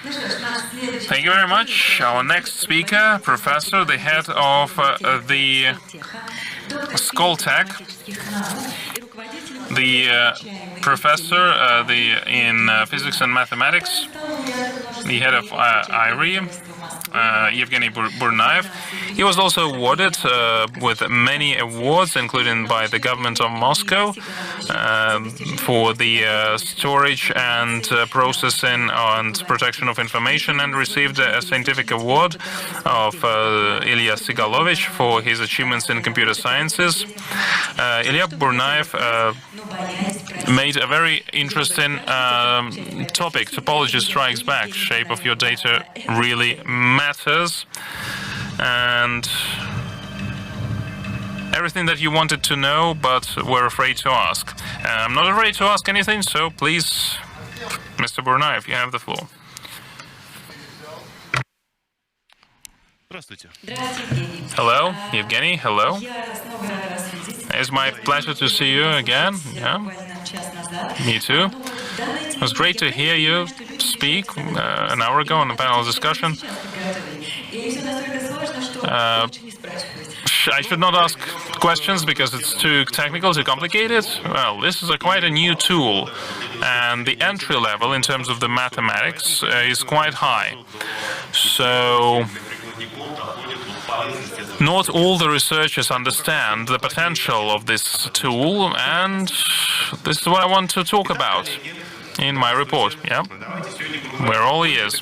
Thank you very much. Our next speaker, professor, the head of the Skoltech, the professor in physics and mathematics, the head of AIRI, Evgeny Burnaev. He was also awarded with many awards, including by the government of Moscow, for the storage and processing and protection of information, and received a scientific award of Ilya Sigalovich for his achievements in computer sciences. Ilya Burnaev made a very interesting topic. Topology strikes back. Shape of your data really matters. And everything that you wanted to know, but were afraid to ask. I'm not afraid to ask anything, so please, Mr. Burnaev, you have the floor. Hello, Evgeny. Hello. It's my pleasure to see you again. Yeah. Me too. It was great to hear you speak an hour ago on a panel discussion. I should not ask questions because it's too technical, too complicated. Well, this is quite a new tool, and the entry level in terms of the mathematics is quite high. So not all the researchers understand the potential of this tool, and this is what I want to talk about in my report. Yeah, we're all ears.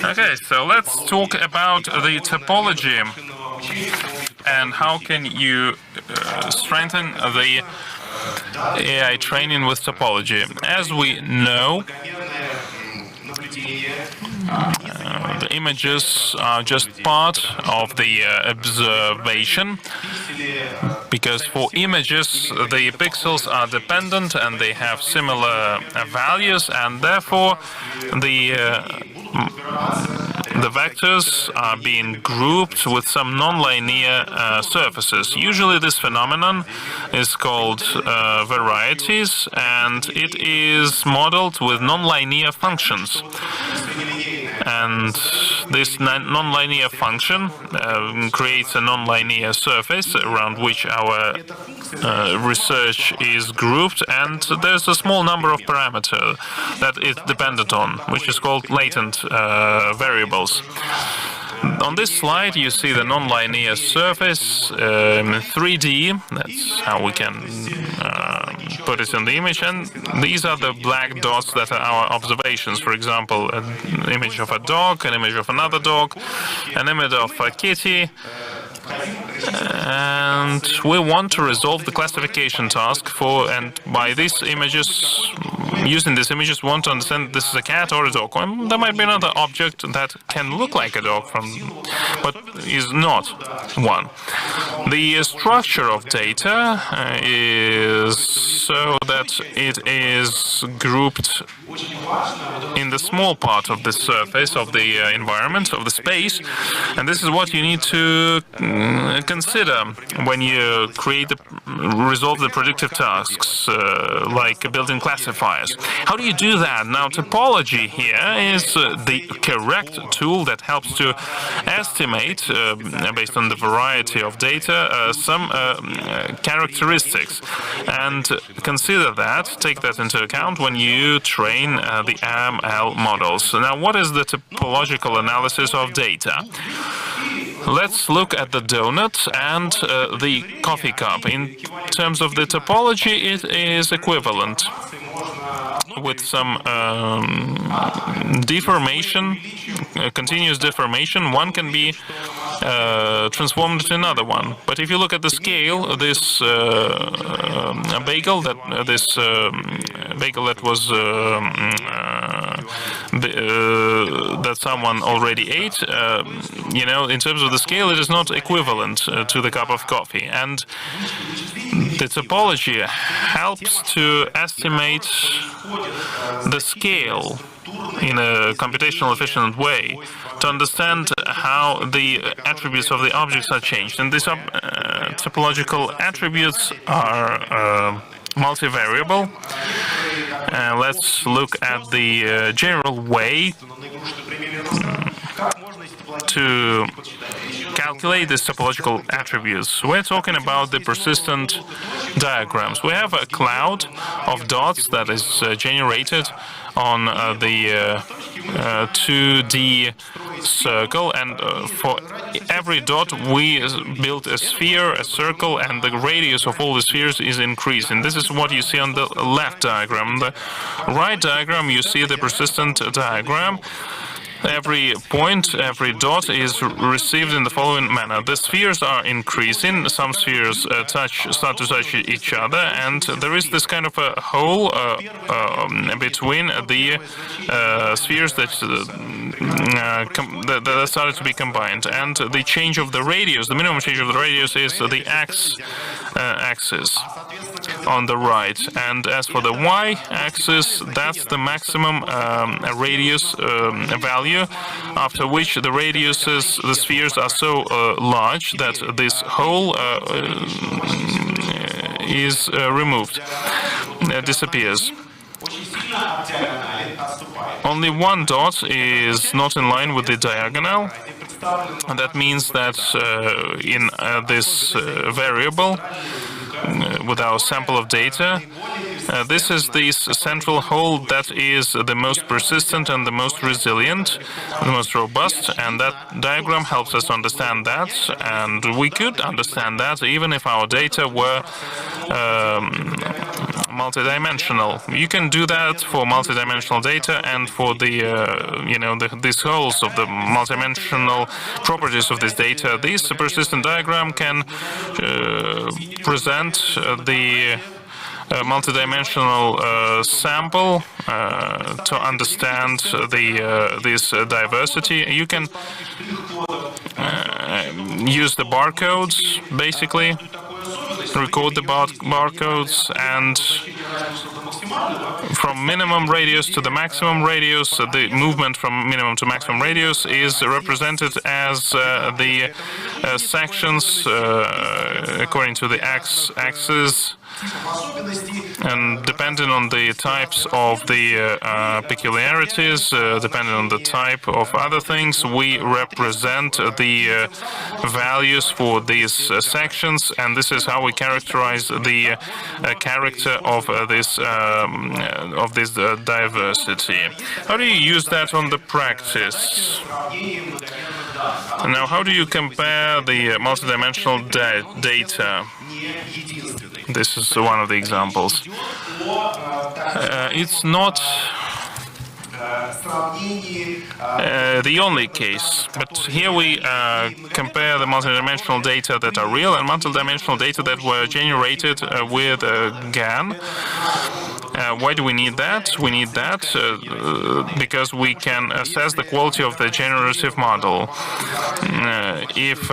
Okay, so let's talk about the topology and how can you strengthen the AI training with topology. As we know, the images are just part of the observation, because for images the pixels are dependent and they have similar values, and therefore the vectors are being grouped with some non-linear surfaces. Usually this phenomenon is called varieties, and it is modeled with non-linear functions. And this non-linear function creates a non-linear surface around which our research is grouped, and there's a small number of parameters that it's dependent on, which is called latent variables. On this slide, you see the non-linear surface in 3D. That's how we can put it in the image. And these are the black dots that are our observations. For example, an image of a dog, an image of another dog, an image of a kitty. And we want to resolve the classification task and by these images, using these images, we want to understand this is a cat or a dog. Or there might be another object that can look like a dog, but is not one. The structure of data is so that it is grouped in the small part of the surface of the environment, of the space, and this is what you need to consider when you resolve the predictive tasks, like building classifiers. How do you do that? Now, topology here is the correct tool that helps to estimate, based on the variety of data, some characteristics, and consider that, take that into account when you train the ML models. Now, what is the topological analysis of data? Let's look at the donut and the coffee cup. In terms of the topology, it is equivalent. With some deformation, continuous deformation, one can be transformed into another one. But if you look at the scale, this bagel that was that someone already ate, in terms of the scale, it is not equivalent to the cup of coffee. And the topology helps to estimate the scale in a computational efficient way to understand how the attributes of the objects are changed. And these topological attributes are multivariable. Let's look at the general way to calculate these topological attributes. We're talking about the persistent diagrams. We have a cloud of dots that is generated on the 2D circle, and for every dot we build a sphere, a circle, and the radius of all the spheres is increasing. This is what you see on the left diagram. The right diagram, you see the persistent diagram. Every point, every dot is received in the following manner. The spheres are increasing, some spheres start to touch each other, and there is this kind of a hole between the spheres that started to be combined. And the change of the radius, the minimum change of the radius, is the axis on the right. And as for the y-axis, that's the maximum radius value, after which the radiuses, the spheres are so large that this hole is removed, disappears. Only one dot is not in line with the diagonal, and that means that in this variable, with our sample of data, this is the central hole that is the most persistent and the most resilient, the most robust, and that diagram helps us understand that, and we could understand that even if our data were multidimensional. You can do that for multidimensional data and for the these holes of the multidimensional properties of this data. This persistent diagram can present the multidimensional sample to understand this diversity. You can use the barcodes, basically, record the barcodes, and from minimum radius to the maximum radius, the movement from minimum to maximum radius is represented as the sections according to the axis, and depending on the types of the peculiarities, depending on the type of other things, we represent the values for these sections, and this is how we characterize the character of this diversity. How do you use that on the practice? Now, how do you compare the multidimensional data? This is one of the examples. It's not the only case, but here we compare the multidimensional data that are real and multidimensional data that were generated with GAN. Why do we need that? We need that because we can assess the quality of the generative model. If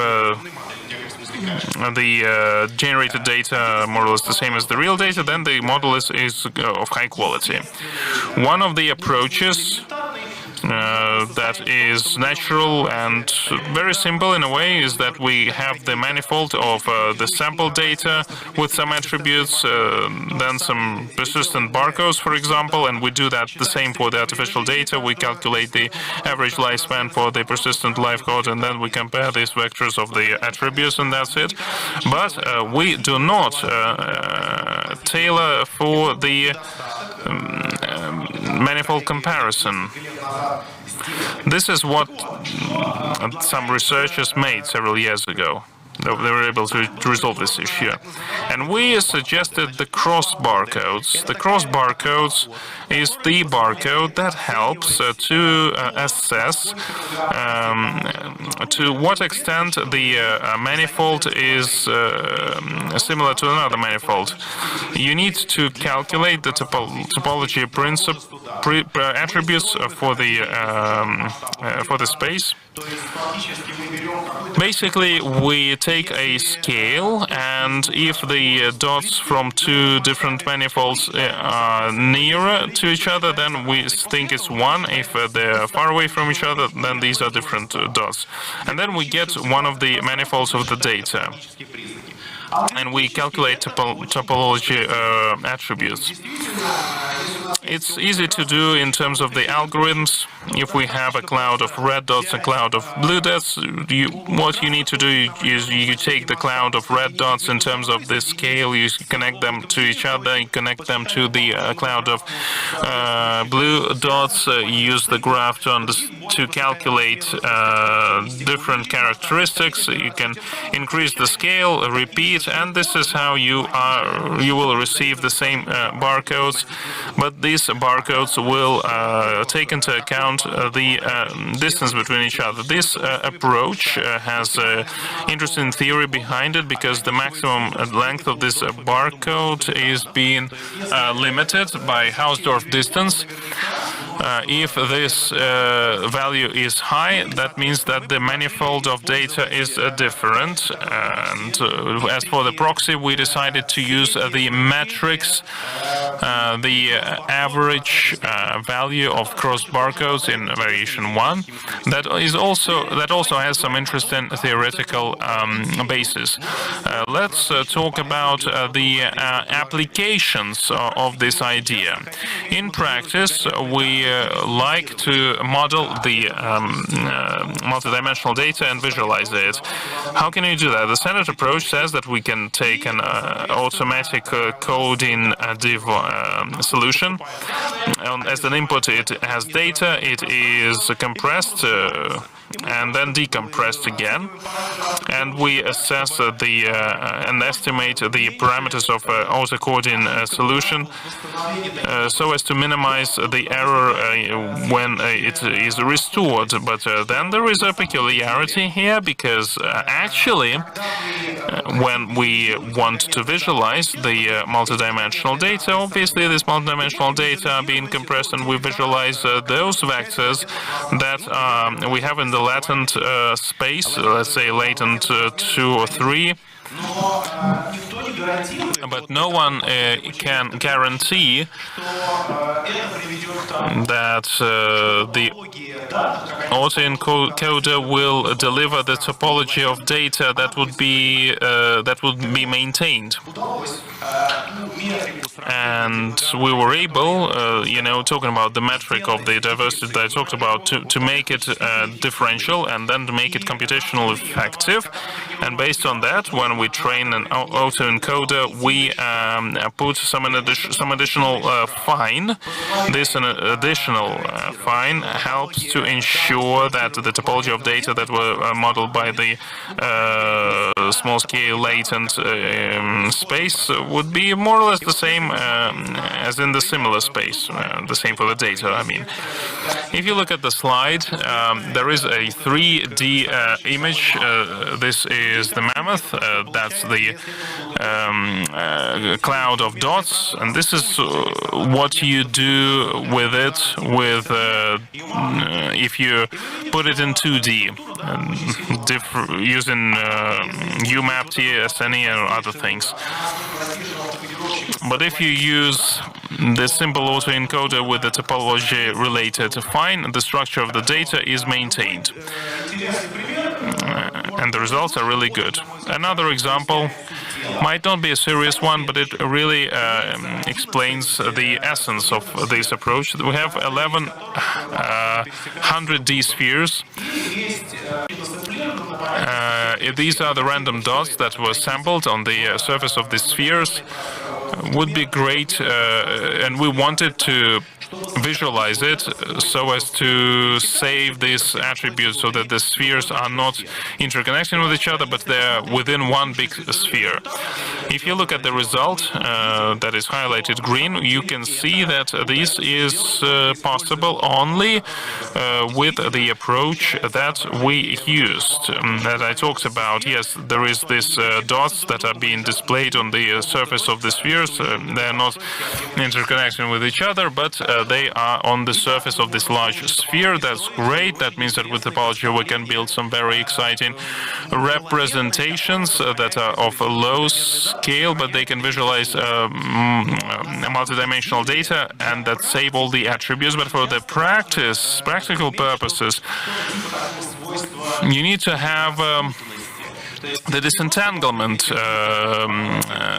the generated data more or less the same as the real data, then the model is of high quality. One of the approaches that is natural and very simple in a way is that we have the manifold of the sample data with some attributes, then some persistent barcodes, for example, and we do that the same for the artificial data. We calculate the average lifespan for the persistent live code, and then we compare these vectors of the attributes, and that's it. But we do not tailor for the manifold comparison. This is what some researchers made several years ago. They were able to resolve this issue. And we suggested the cross barcodes. The cross barcodes is the barcode that helps to assess to what extent the manifold is similar to another manifold. You need to calculate the topology attributes for the space. Basically, we take a scale, and if the dots from two different manifolds are nearer to each other, then we think it's one. If they're far away from each other, then these are different dots. And then we get one of the manifolds of the data. and we calculate topology attributes. It's easy to do in terms of the algorithms. If we have a cloud of red dots, a cloud of blue dots, what you need to do is you take the cloud of red dots in terms of the scale, you connect them to each other, you connect them to the cloud of blue dots, use the graph to calculate different characteristics. You can increase the scale, repeat, and this is how you will receive the same barcodes, but these barcodes will take into account the distance between each other. This approach has interesting theory behind it, because the maximum length of this barcode is being limited by Hausdorff distance. If this value is high, that means that the manifold of data is different. And as for the proxy, we decided to use the metrics, the average value of crossed barcodes in variation 1. That also has some interesting theoretical basis. Let's talk about the applications of this idea. In practice, we like to model the multidimensional data and visualize it. How can you do that? The standard approach says that we can take an automatic coding div solution. As an input, it has data, it is compressed and then decompressed again, and we assess and estimate the parameters of autocoding solution so as to minimize the error when it is restored. But then there is a peculiarity here, because actually when we want to visualize the multidimensional data, obviously this multidimensional data are being compressed, and we visualize those vectors that we have in the latent space, let's say latent 2 or 3. But no one can guarantee that the autoencoder will deliver the topology of data that would be maintained. And we were able, talking about the metric of the diversity that I talked about, to make it differential and then to make it computationally effective. And based on that, when we train an autoencoder, we put some additional fine. This additional fine helps to ensure that the topology of data that were modeled by the small-scale latent space would be more or less the same as in the similar space, the same for the data, I mean. If you look at the slide, there is a 3D image. This is the mammoth, that's the cloud of dots, and this is what you do with it if you put it in 2D, using UMAP, TSNE, and other things. But if you use the simple autoencoder with the topology-related fine, the structure of the data is maintained. And the results are really good. Another example might not be a serious one, but it really explains the essence of this approach. We have 1100 D spheres. These are the random dots that were sampled on the surface of the spheres. Would be great, and we wanted to visualize it so as to save these attributes so that the spheres are not interconnecting with each other, but they're within one big sphere. If you look at the result that is highlighted green, you can see that this is possible only with the approach that we used, that I talked about. Yes, there is this dots that are being displayed on the surface of the spheres. They're not interconnecting with each other, but they are on the surface of this large sphere. That's great. That means that with topology we can build some very exciting representations that are of a low scale, but they can visualize multidimensional data and that save all the attributes. But for the practical purposes, you need to have the disentanglement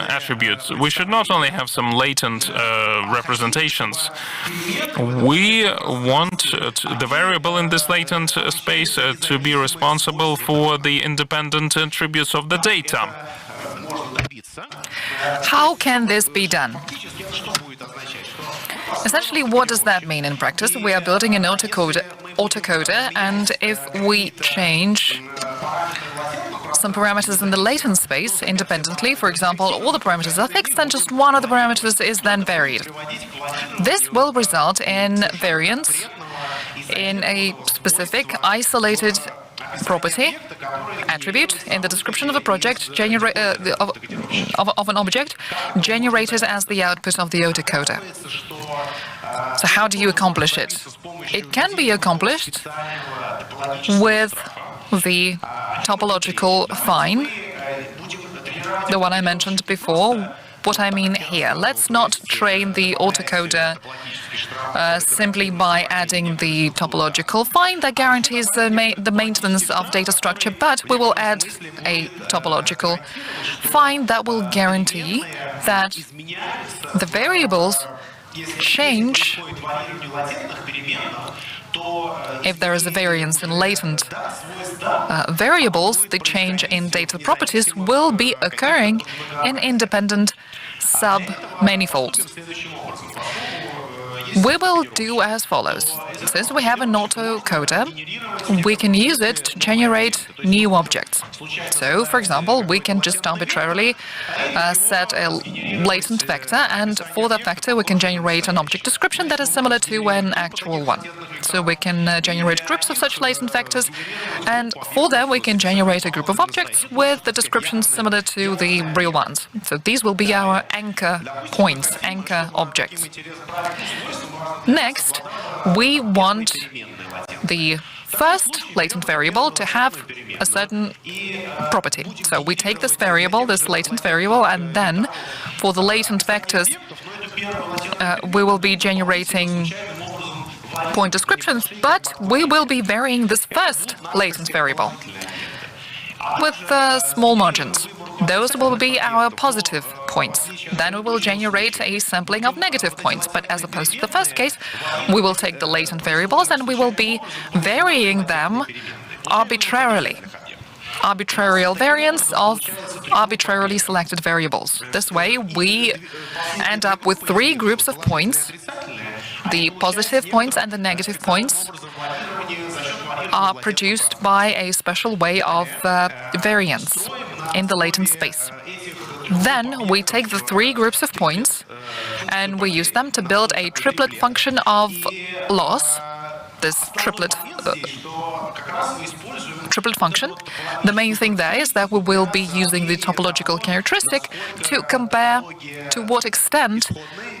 attribute, we should not only have some latent representations. We want the variable in this latent space to be responsible for the independent attributes of the data. How can this be done? Essentially, what does that mean in practice? We are building an autocoder, and if we change some parameters in the latent space independently, for example, all the parameters are fixed, then just one of the parameters is then varied. This will result in variance in a specific isolated property, attribute in the description of a project, of an object, generated as the output of the autocoder. So how do you accomplish it? It can be accomplished with the topological fine, the one I mentioned before. What I mean here, let's not train the autocoder simply by adding the topological fine that guarantees the maintenance of data structure, but we will add a topological fine that will guarantee that the variables change. If there is a variance in latent variables, the change in data properties will be occurring in independent sub-manifolds. We will do as follows. Since we have an autocoder, we can use it to generate new objects. So, for example, we can just arbitrarily set a latent vector, and for that vector we can generate an object description that is similar to an actual one. So we can generate groups of such latent vectors, and for them we can generate a group of objects with the descriptions similar to the real ones. So these will be our anchor points, anchor objects. Next, we want the first latent variable to have a certain property. So we take this variable, this latent variable, and then for the latent vectors, we will be generating point descriptions, but we will be varying this first latent variable with small margins. Those will be our positive points. Then we will generate a sampling of negative points. But as opposed to the first case, we will take the latent variables and we will be varying them arbitrarily. Arbitrarial variance of arbitrarily selected variables. This way, we end up with three groups of points. The positive points and the negative points are produced by a special way of variance in the latent space. Then we take the three groups of points and we use them to build a triplet function of loss. This triplet function. The main thing there is that we will be using the topological characteristic to compare to what extent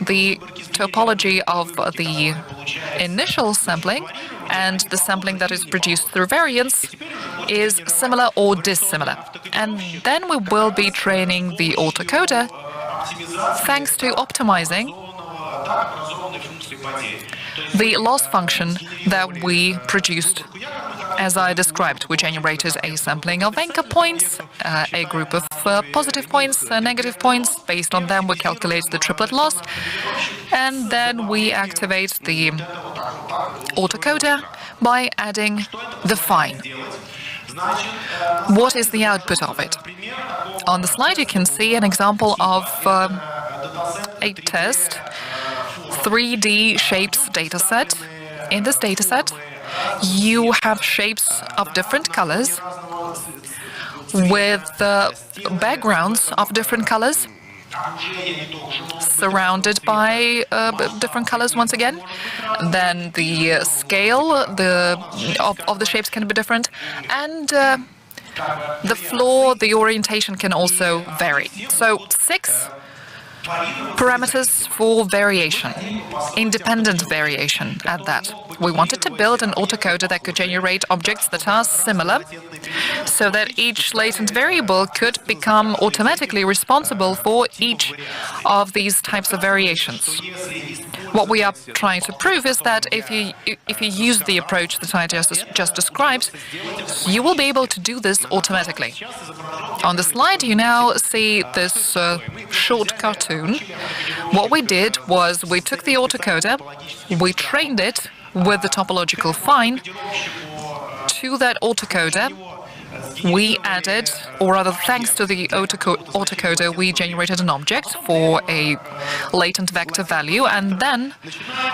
the topology of the initial sampling and the sampling that is produced through variance is similar or dissimilar. And then we will be training the autocoder thanks to optimizing the loss function that we produced. As I described, we generated a sampling of anchor points, a group of positive points, negative points. Based on them, we calculate the triplet loss, and then we activate the autocoder by adding the fine. What is the output of it? On the slide, you can see an example of a test 3D shapes dataset. In this dataset, you have shapes of different colors with backgrounds of different colors, surrounded by different colors once again. Then the scale of the shapes can be different, and the floor, the orientation can also vary. So 6 parameters for variation, independent variation at that. We wanted to build an autocoder that could generate objects that are similar, so that each latent variable could become automatically responsible for each of these types of variations. What we are trying to prove is that if you use the approach that I just described, you will be able to do this automatically. On the slide, you now see this short cartoon. What we did was we took the autocoder, we trained it with the topological fine. To that autocoder, we added, or rather thanks to the autocoder, we generated an object for a latent vector value, and then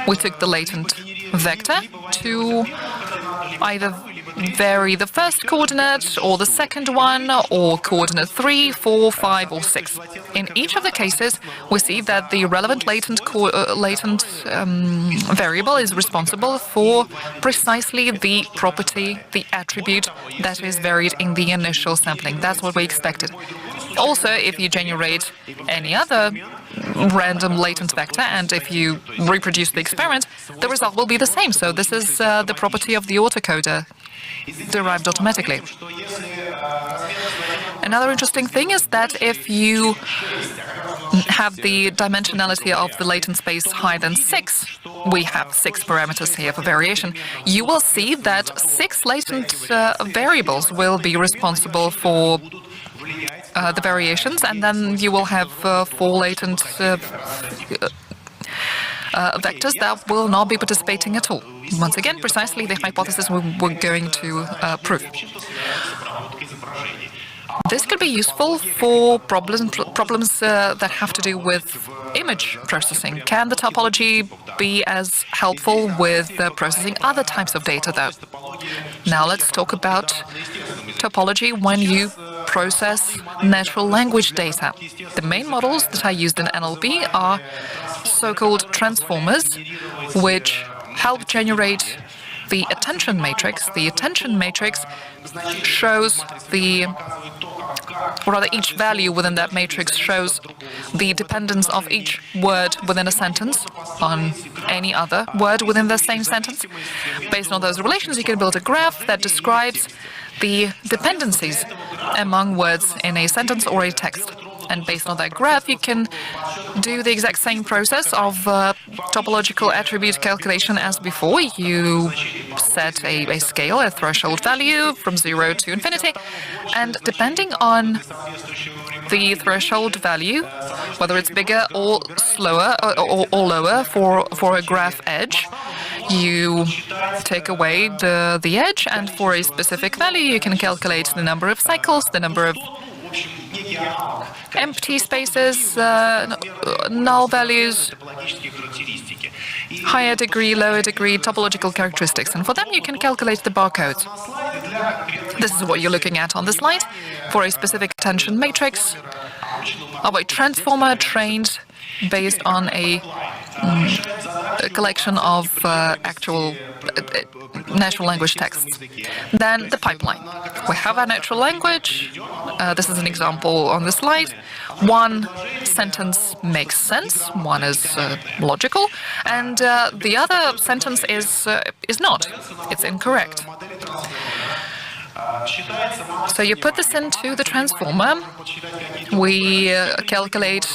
we took the latent vector to either vary the first coordinate or the second one, or coordinate 3, 4, 5, or 6. In each of the cases, we see that the relevant latent variable is responsible for precisely the property, the attribute that is varied in the initial sampling. That's what we expected. Also, if you generate any other random latent vector, and if you reproduce the experiment, the result will be the same. So this is the property of the autocoder derived automatically. Another interesting thing is that if you have the dimensionality of the latent space higher than 6, we have 6 parameters here for variation, you will see that 6 latent variables will be responsible for the variations, and then you will have 4 latent vectors that will not be participating at all. Once again, precisely the hypothesis we're going to prove. This could be useful for problems that have to do with image processing. Can the topology be as helpful with processing other types of data, though? Now let's talk about topology when you process natural language data. The main models that are used in NLP are so-called transformers, which help generate the attention matrix. The attention matrix shows or rather each value within that matrix shows the dependence of each word within a sentence on any other word within the same sentence. Based on those relations, you can build a graph that describes the dependencies among words in a sentence or a text. And based on that graph, you can do the exact same process of topological attribute calculation as before. You set a scale, a threshold value from 0 to infinity, and depending on the threshold value, whether it's bigger or slower or lower for a graph edge, you take away the edge, and for a specific value, you can calculate the number of cycles, the number of empty spaces, null values, higher degree, lower degree, topological characteristics. And for them, you can calculate the barcodes. This is what you're looking at on the slide. For a specific attention matrix of a transformer trained based on a collection of actual natural language texts. Then the pipeline. We have our natural language. This is an example on the slide. One sentence makes sense, one is logical, and the other sentence is not. It's incorrect. So you put this into the transformer. We calculate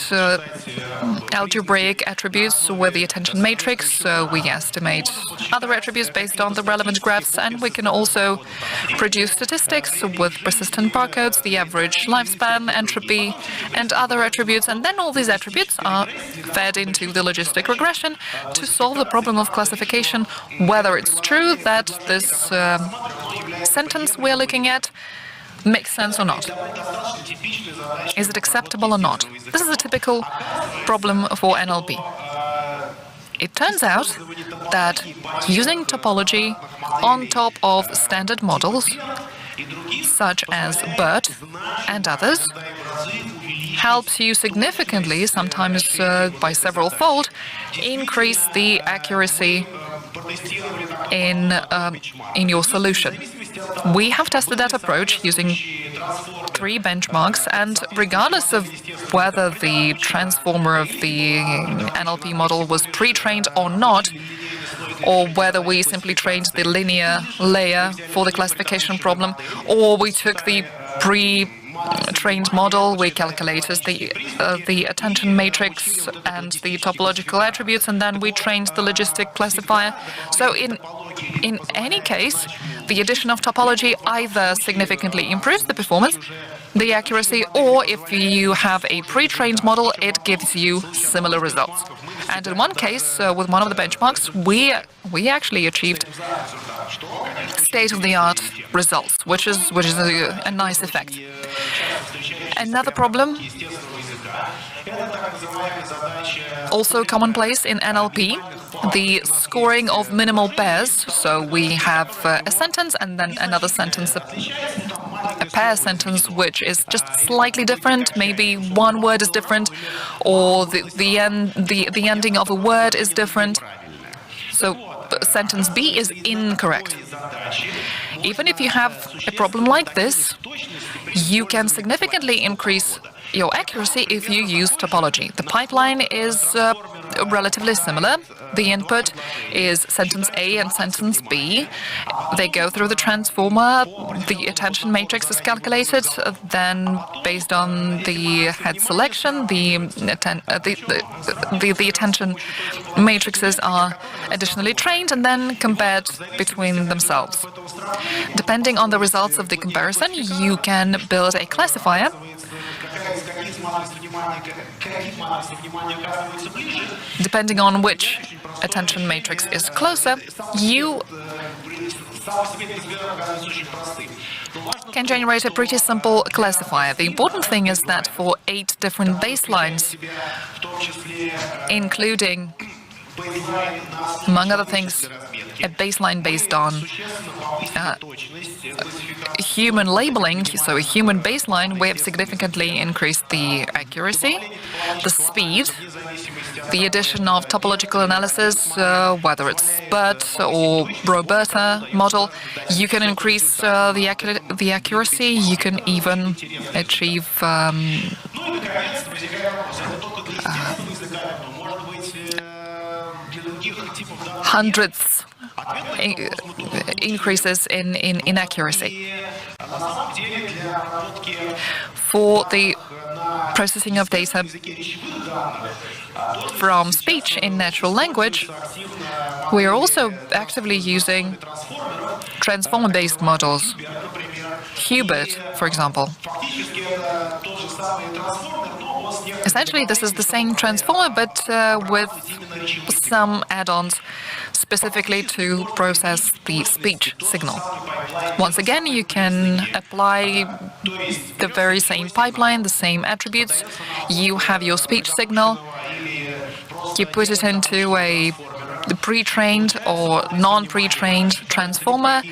algebraic attributes with the attention matrix. We estimate other attributes based on the relevant graphs, and we can also produce statistics with persistent barcodes, the average lifespan, entropy, and other attributes. And then all these attributes are fed into the logistic regression to solve the problem of classification, whether it's true that this sentence we're looking at makes sense or not. Is it acceptable or not? This is a typical problem for NLP. It turns out that using topology on top of standard models, such as BERT and others, helps you significantly, sometimes by several-fold, increase the accuracy in your solution. We have tested that approach using 3 benchmarks, and regardless of whether the transformer of the NLP model was pre-trained or not, or whether we simply trained the linear layer for the classification problem, or we took the trained model, we calculated the attention matrix and the topological attributes, and then we trained the logistic classifier. So in any case, the addition of topology either significantly improves the performance, the accuracy, or if you have a pre-trained model, it gives you similar results. And in one case, with one of the benchmarks, we actually achieved state-of-the-art results, which is a nice effect. Another problem, also commonplace in NLP, the scoring of minimal pairs. So we have a sentence and then another sentence, a pair sentence, which is just slightly different. Maybe one word is different, or the ending of a word is different. So sentence B is incorrect. Even if you have a problem like this, you can significantly increase your accuracy if you use topology. The pipeline is relatively similar. The input is sentence A and sentence B. They go through the transformer. The attention matrix is calculated. Then, based on the head selection, the attention matrices are additionally trained and then compared between themselves. Depending on the results of the comparison, you can build a classifier depending on which attention matrix is closer. You can generate a pretty simple classifier. The important thing is that for 8 different baselines, including, among other things, a baseline based on human labeling, so a human baseline, we have significantly increased the accuracy, the speed, the addition of topological analysis, whether it's BERT or Roberta model. You can increase the accuracy. You can even achieve hundredths increases in accuracy. For the processing of data from speech in natural language, we are also actively using transformer-based models. Hubert, for example. Essentially, this is the same transformer, but with some add-ons specifically to process the speech signal. Once again, you can apply the very same pipeline, the same attributes. You have your speech signal. You put it into a pre-trained or non-pre-trained transformer.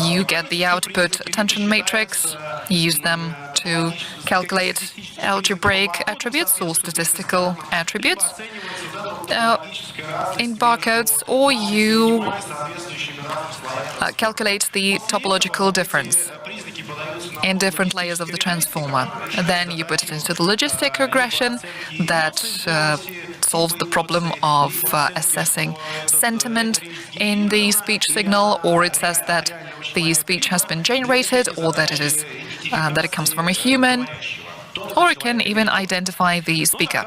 You get the output attention matrix. You use them to calculate algebraic attributes or statistical attributes in barcodes, or you calculate the topological difference in different layers of the transformer. And then you put it into the logistic regression that solves the problem of assessing sentiment in the speech signal, or it says that the speech has been generated, or that it comes from a human, or it can even identify the speaker.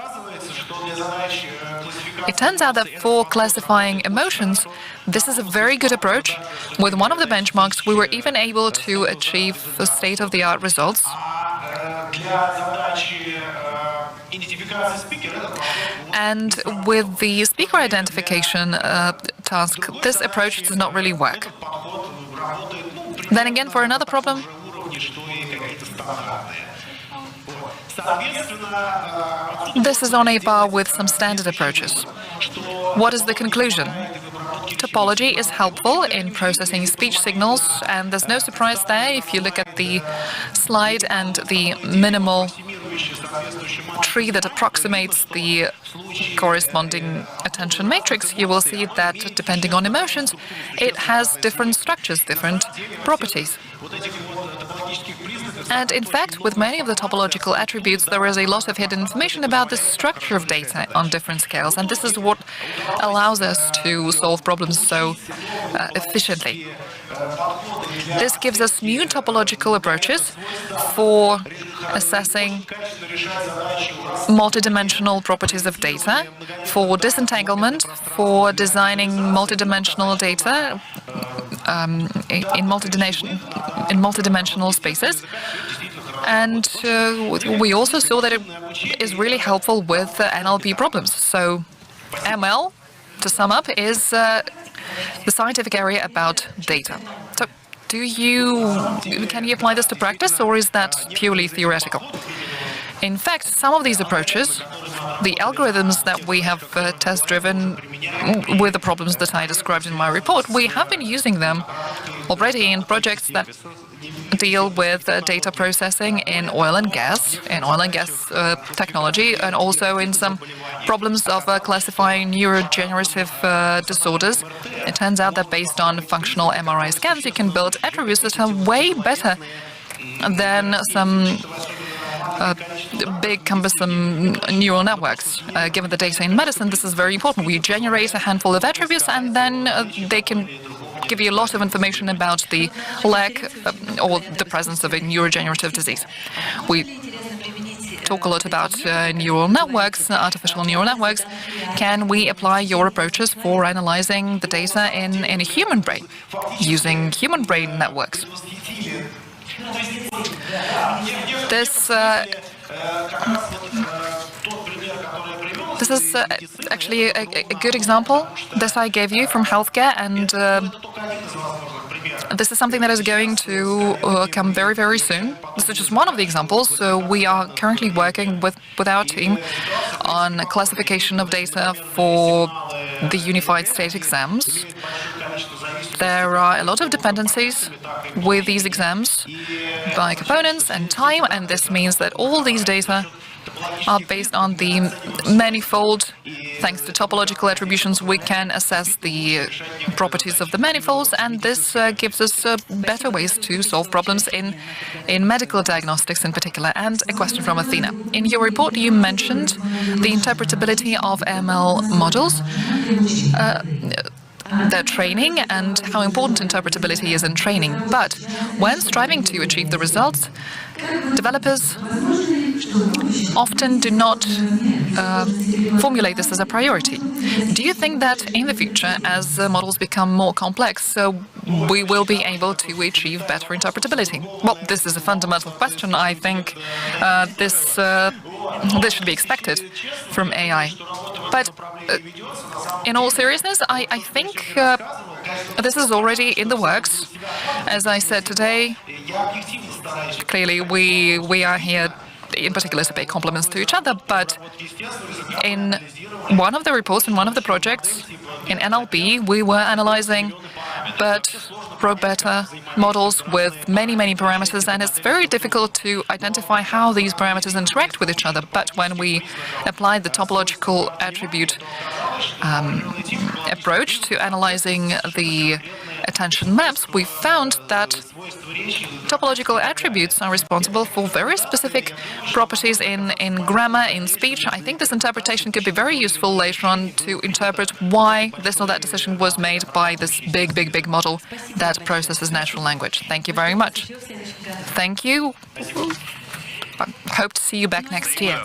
It turns out that for classifying emotions, this is a very good approach. With one of the benchmarks, we were even able to achieve state-of-the-art results. And with the speaker identification task, this approach does not really work. Then again, for another problem, this is on a par with some standard approaches. What is the conclusion? Topology is helpful in processing speech signals, and there's no surprise there. If you look at the slide and the minimal tree that approximates the corresponding attention matrix, you will see that depending on emotions, it has different structures, different properties. And in fact, with many of the topological attributes, there is a lot of hidden information about the structure of data on different scales, and this is what allows us to solve problems so efficiently. This gives us new topological approaches for assessing multidimensional properties of data, for disentanglement, for designing multidimensional data in multidimensional spaces. And we also saw that it is really helpful with NLP problems. So ML, to sum up, is the scientific area about data. So can you apply this to practice, or is that purely theoretical? In fact, some of these approaches, the algorithms that we have test-driven with the problems that I described in my report, we have been using them already in projects that deal with data processing in oil and gas technology, and also in some problems of classifying neurodegenerative disorders. It turns out that based on functional MRI scans, you can build attributes that are way better than some big, cumbersome neural networks. Given the data in medicine, this is very important. We generate a handful of attributes, and then they can give you a lot of information about the lack or the presence of a neurodegenerative disease. We talk a lot about neural networks, artificial neural networks. Can we apply your approaches for analyzing the data in a human brain using human brain networks? This is actually a good example that I gave you from healthcare, and this is something that is going to come very, very soon. This is just one of the examples. So we are currently working with our team on classification of data for the unified state exams. There are a lot of dependencies with these exams by components and time, and this means that all these data are based on the manifold. Thanks to topological attributions, we can assess the properties of the manifolds, and this gives us better ways to solve problems in medical diagnostics in particular. And a question from Athena. In your report, you mentioned the interpretability of ML models, their training, and how important interpretability is in training. But when striving to achieve the results, developers often do not formulate this as a priority. Do you think that in the future, as models become more complex, we will be able to achieve better interpretability? Well, this is a fundamental question. I think this should be expected from AI. But in all seriousness, I think this is already in the works. As I said today, clearly we are here in particular to pay compliments to each other, but in one of the reports, in one of the projects in NLP, we were analyzing pro-beta models with many, many parameters, and it's very difficult to identify how these parameters interact with each other. But when we applied the topological attribute approach to analyzing the attention maps, we found that topological attributes are responsible for very specific properties in grammar, in speech. I think this interpretation could be very useful later on to interpret why this or that decision was made by this big model that processes natural language. Thank you very much. Thank you. I hope to see you back next year.